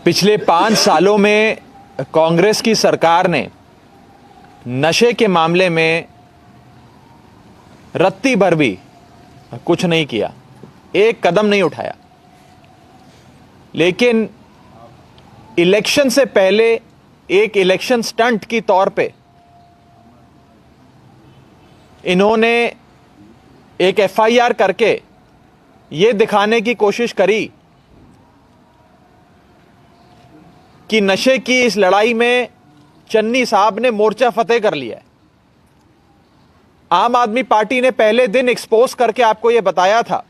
पिछले 5 सालों में कांग्रेस की सरकार ने नशे के मामले में रत्ती भर भी कुछ नहीं किया, एक कदम नहीं उठाया। लेकिन इलेक्शन से पहले एक इलेक्शन स्टंट की तौर पे इन्होंने एक एफआईआर करके यह दिखाने की कोशिश करी कि नशे की इस लड़ाई में चन्नी साहब ने मोर्चा फतेह कर लिया है। आम आदमी पार्टी ने पहले दिन एक्सपोज करके आपको यह बताया था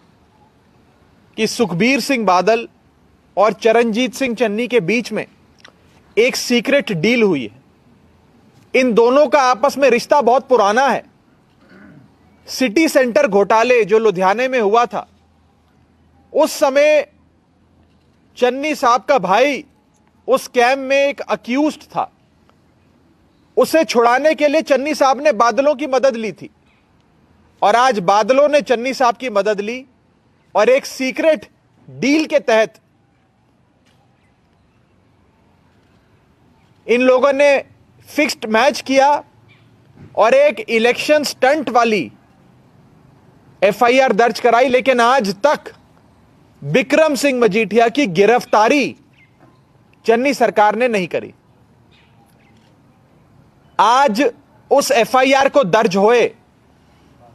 कि सुखबीर सिंह बादल और चरणजीत सिंह चन्नी के बीच में एक सीक्रेट डील हुई है। इन दोनों का आपस में रिश्ता बहुत पुराना है। सिटी सेंटर घोटाले जो लुधियाने में हुआ था, उस समय चन्नी साहब का भाई उस स्कैम में एक अक्यूज्ड था। उसे छुड़ाने के लिए चन्नी साहब ने बादलों की मदद ली थी और आज बादलों ने चन्नी साहब की मदद ली और एक सीक्रेट डील के तहत इन लोगों ने फिक्स्ड मैच किया और एक इलेक्शन स्टंट वाली एफआईआर दर्ज कराई। लेकिन आज तक बिक्रम सिंह मजीठिया की गिरफ्तारी चन्नी सरकार ने नहीं करी। आज उस एफआईआर को दर्ज हुए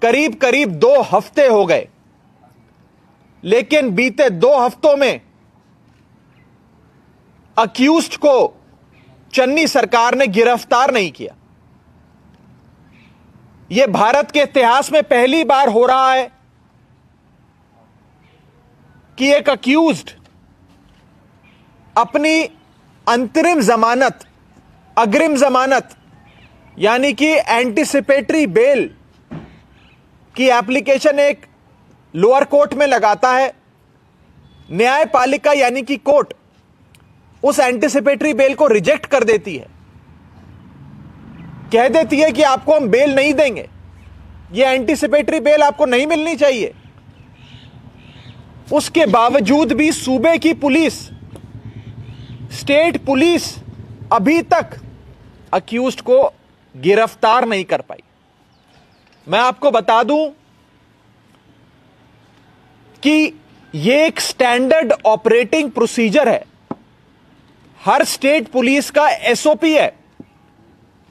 करीब करीब 2 हफ्ते हो गए, लेकिन बीते 2 हफ्तों में अक्यूज्ड को चन्नी सरकार ने गिरफ्तार नहीं किया। यह भारत के इतिहास में पहली बार हो रहा है कि एक अक्यूज्ड अपनी अंतरिम जमानत, अग्रिम जमानत यानी कि एंटीसिपेटरी बेल की एप्लीकेशन एक लोअर कोर्ट में लगाता है। न्यायपालिका यानी कि कोर्ट उस एंटीसिपेटरी बेल को रिजेक्ट कर देती है, कह देती है कि आपको हम बेल नहीं देंगे, यह एंटीसिपेटरी बेल आपको नहीं मिलनी चाहिए। उसके बावजूद भी सूबे की पुलिस, स्टेट पुलिस अभी तक अक्यूज्ड को गिरफ्तार नहीं कर पाई। मैं आपको बता दूं कि यह एक स्टैंडर्ड ऑपरेटिंग प्रोसीजर है। हर स्टेट पुलिस का एसओपी है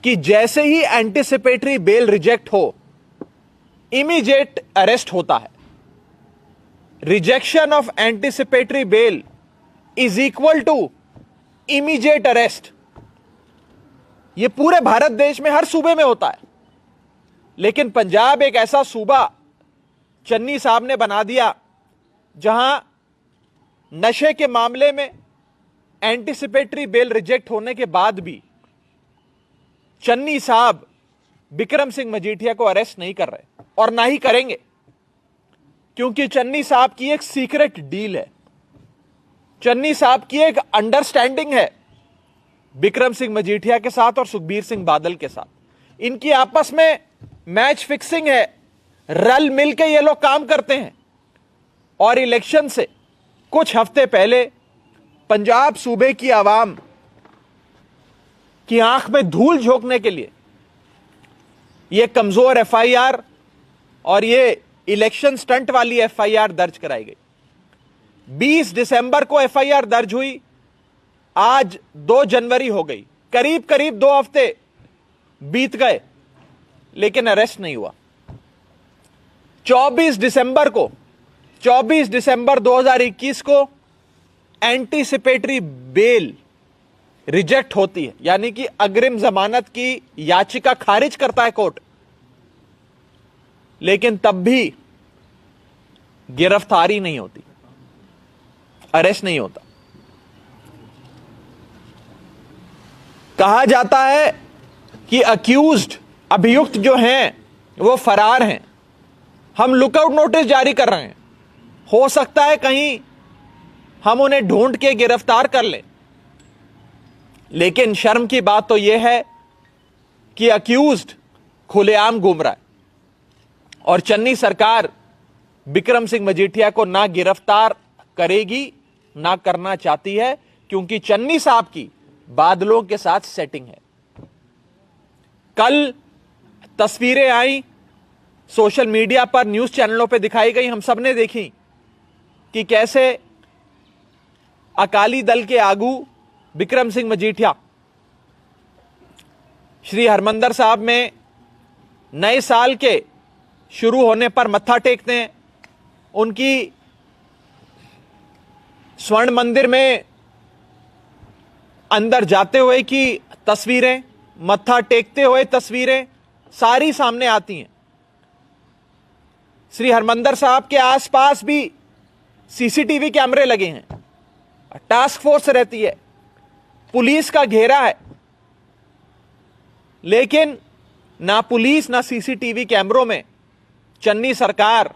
कि जैसे ही एंटीसिपेटरी बेल रिजेक्ट हो, इमीडिएट अरेस्ट होता है। Rejection of anticipatory bail is equal to immediate arrest. यह पूरे भारत देश में हर सूबे में होता है, लेकिन पंजाब एक ऐसा सूबा चन्नी साहब ने बना दिया जहां नशे के मामले में एंटीसिपेटरी बेल रिजेक्ट होने के बाद भी चन्नी साहब बिक्रम सिंह मजीठिया को अरेस्ट नहीं कर रहे और ना ही करेंगे, क्योंकि चन्नी साहब की एक सीक्रेट डील है। चन्नी साहब की एक अंडरस्टैंडिंग है बिक्रम सिंह मजीठिया के साथ और सुखबीर सिंह बादल के साथ। इनकी आपस में मैच फिक्सिंग है, रल मिलकर ये लोग काम करते हैं। और इलेक्शन से कुछ हफ्ते पहले पंजाब सूबे की आवाम की आंख में धूल झोंकने के लिए यह कमजोर एफआईआर और यह इलेक्शन स्टंट वाली एफआईआर दर्ज कराई गई। 20 दिसंबर को एफआईआर दर्ज हुई, आज 2 जनवरी हो गई, करीब करीब 2 हफ्ते बीत गए, लेकिन अरेस्ट नहीं हुआ। 24 दिसंबर 2021 को एंटीसिपेटरी बेल रिजेक्ट होती है, यानी कि अग्रिम जमानत की याचिका खारिज करता है कोर्ट, लेकिन तब भी गिरफ्तारी नहीं होती, अरेस्ट नहीं होता। कहा जाता है कि अक्यूज्ड, अभियुक्त जो हैं वो फरार हैं। हम लुकआउट नोटिस जारी कर रहे हैं, हो सकता है कहीं हम उन्हें ढूंढ के गिरफ्तार कर लें। लेकिन शर्म की बात तो यह है कि अक्यूज्ड खुलेआम घूम रहा है और चन्नी सरकार बिक्रम सिंह मजीठिया को ना गिरफ्तार करेगी, ना करना चाहती है, क्योंकि चन्नी साहब की बादलों के साथ सेटिंग है। कल तस्वीरें आई, सोशल मीडिया पर, न्यूज चैनलों पर दिखाई गई, हम सबने देखी कि कैसे अकाली दल के आगू बिक्रम सिंह मजीठिया श्री हरमंदिर साहब में नए साल के शुरू होने पर मत्था टेकते हैं। उनकी स्वर्ण मंदिर में अंदर जाते हुए की तस्वीरें, मत्था टेकते हुए तस्वीरें सारी सामने आती हैं। श्री हरमंदिर साहब के आसपास भी सीसीटीवी कैमरे लगे हैं, टास्क फोर्स रहती है, पुलिस का घेरा है, लेकिन ना पुलिस ना सीसीटीवी कैमरों में चन्नी सरकार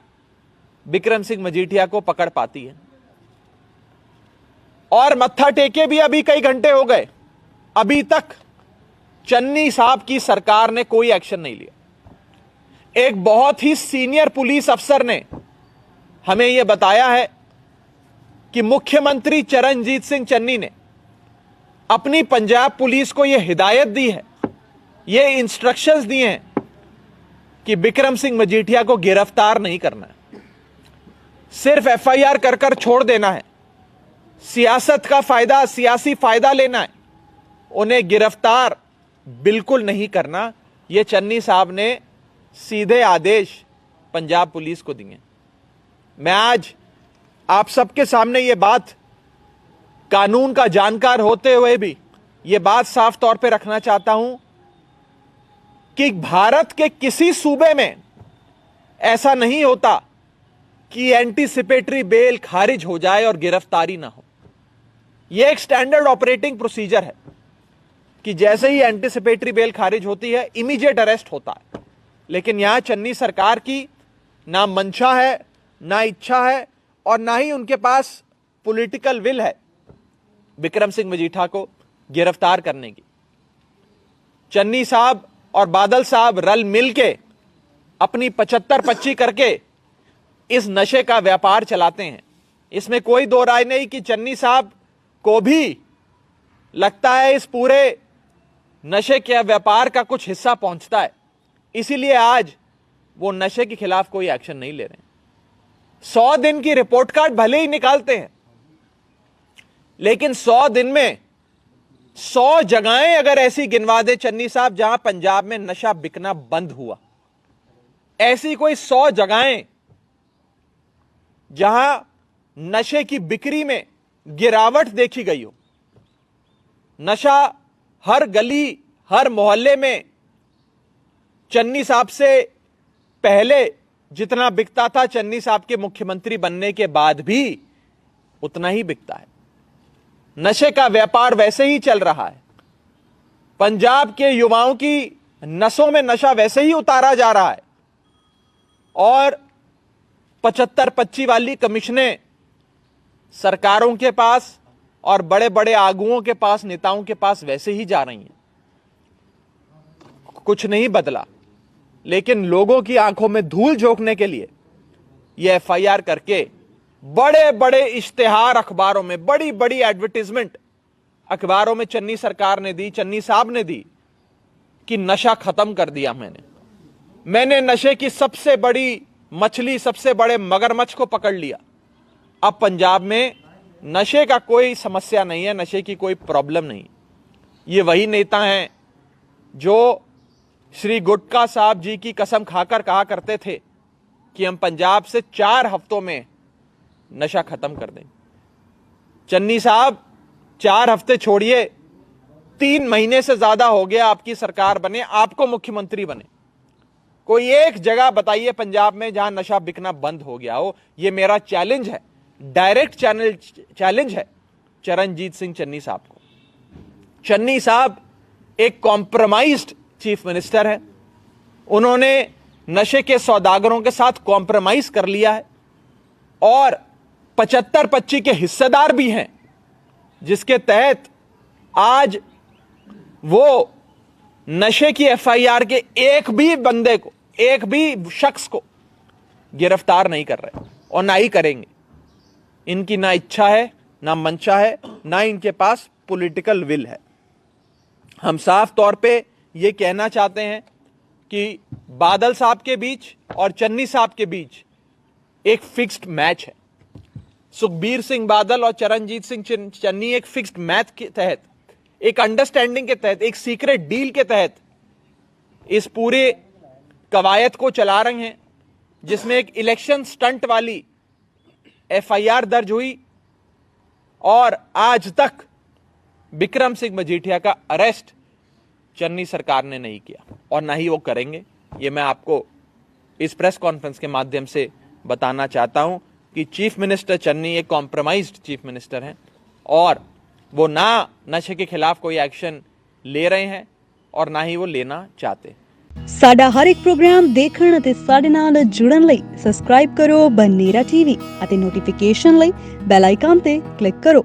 बिक्रम सिंह मजीठिया को पकड़ पाती है। और मत्था टेके भी अभी कई घंटे हो गए, अभी तक चन्नी साहब की सरकार ने कोई एक्शन नहीं लिया। एक बहुत ही सीनियर पुलिस अफसर ने हमें यह बताया है कि मुख्यमंत्री चरणजीत सिंह चन्नी ने अपनी पंजाब पुलिस को यह हिदायत दी है, ये इंस्ट्रक्शंस दिए हैं कि बिक्रम सिंह मजीठिया को गिरफ्तार नहीं करना है, सिर्फ एफआईआर कर कर छोड़ देना है, सियासत का फायदा, सियासी फायदा लेना है, उन्हें गिरफ्तार बिल्कुल नहीं करना। यह चन्नी साहब ने सीधे आदेश पंजाब पुलिस को दिए। मैं आज आप सबके सामने यह बात, कानून का जानकार होते हुए भी यह बात साफ तौर पे रखना चाहता हूं कि भारत के किसी सूबे में ऐसा नहीं होता कि एंटीसिपेटरी बेल खारिज हो जाए और गिरफ्तारी ना हो। यह एक स्टैंडर्ड ऑपरेटिंग प्रोसीजर है कि जैसे ही एंटीसिपेटरी बेल खारिज होती है इमीडिएट अरेस्ट होता है। लेकिन यहां चन्नी सरकार की ना मंशा है, ना इच्छा है और ना ही उनके पास पॉलिटिकल विल है बिक्रम सिंह मजीठा को गिरफ्तार करने की। चन्नी साहब और बादल साहब रल मिलके अपनी 75-25 करके इस नशे का व्यापार चलाते हैं। इसमें कोई दो राय नहीं कि चन्नी साहब को भी लगता है इस पूरे नशे के व्यापार का कुछ हिस्सा पहुंचता है, इसीलिए आज वो नशे के खिलाफ कोई एक्शन नहीं ले रहे हैं। 100 दिन की रिपोर्ट कार्ड भले ही निकालते हैं, लेकिन 100 दिन में 100 जगहें अगर ऐसी गिनवा दे चन्नी साहब जहां पंजाब में नशा बिकना बंद हुआ, ऐसी कोई 100 जगहें जहां नशे की बिक्री में गिरावट देखी गई हो, नशा हर गली हर मोहल्ले में चन्नी साहब से पहले जितना बिकता था, चन्नी साहब के मुख्यमंत्री बनने के बाद भी उतना ही बिकता है। नशे का व्यापार वैसे ही चल रहा है। पंजाब के युवाओं की नसों में नशा वैसे ही उतारा जा रहा है और 75-25 वाली कमीशनें सरकारों के पास और बड़े बड़े आगुओं के पास, नेताओं के पास वैसे ही जा रही हैं। कुछ नहीं बदला, लेकिन लोगों की आंखों में धूल झोंकने के लिए यह एफआईआर करके बड़े बड़े इश्तेहार अखबारों में, बड़ी बड़ी एडवर्टीजमेंट अखबारों में चन्नी सरकार ने दी, चन्नी साहब ने दी कि नशा खत्म कर दिया मैंने नशे की सबसे बड़ी मछली, सबसे बड़े मगरमच्छ को पकड़ लिया। अब पंजाब में नशे का कोई समस्या नहीं है, नशे की कोई प्रॉब्लम नहीं। ये वही नेता हैं जो श्री गुटका साहब जी की कसम खाकर कहा करते थे कि हम पंजाब से 4 हफ्तों में नशा खत्म कर देंगे। चन्नी साहब 4 हफ्ते छोड़िए, 3 महीने से ज्यादा हो गया आपकी सरकार बने, आपको मुख्यमंत्री बने। कोई एक जगह बताइए पंजाब में जहां नशा बिकना बंद हो गया हो। यह मेरा चैलेंज है, डायरेक्ट चैलेंज है चरणजीत सिंह चन्नी साहब को। चन्नी साहब एक कॉम्प्रोमाइज्ड चीफ मिनिस्टर है, उन्होंने नशे के सौदागरों के साथ कॉम्प्रोमाइज कर लिया है और 75-25 के हिस्सेदार भी हैं, जिसके तहत आज वो नशे की एफआईआर के एक भी बंदे को, एक भी शख्स को गिरफ्तार नहीं कर रहे और ना ही करेंगे। इनकी ना इच्छा है, ना मंशा है ना इनके पास पॉलिटिकल विल है। हम साफ तौर पे ये कहना चाहते हैं कि बादल साहब के बीच और चन्नी साहब के बीच एक फिक्स्ड मैच है। सुखबीर सिंह बादल और चरणजीत सिंह चन्नी एक फिक्स्ड मैच के तहत, एक अंडरस्टैंडिंग के तहत, एक सीक्रेट डील के तहत इस पूरे कवायद को चला रहे हैं, जिसमें एक इलेक्शन स्टंट वाली एफआईआर दर्ज हुई और आज तक विक्रम सिंह मजीठिया का अरेस्ट चन्नी सरकार ने नहीं किया और ना ही वो करेंगे। ये मैं आपको इस प्रेस कॉन्फ्रेंस के माध्यम से बताना चाहता हूं कि चीफ मिनिस्टर चन्नी एक कॉम्प्रोमाइज्ड चीफ मिनिस्टर हैं और वो ना नशे के खिलाफ कोई एक्शन ले रहे हैं और ना ही वो लेना चाहते। ਸਾਡਾ ਹਰ ਇੱਕ ਪ੍ਰੋਗਰਾਮ ਦੇਖਣ ਅਤੇ ਸਾਡੇ ਨਾਲ ਜੁੜਨ ਲਈ ਸਬਸਕ੍ਰਾਈਬ ਕਰੋ ਬਨੇਰਾ ਟੀਵੀ ਅਤੇ ਨੋਟੀਫਿਕੇਸ਼ਨ ਲਈ ਬੈਲ ਆਈਕਨ ਤੇ ਕਲਿੱਕ ਕਰੋ।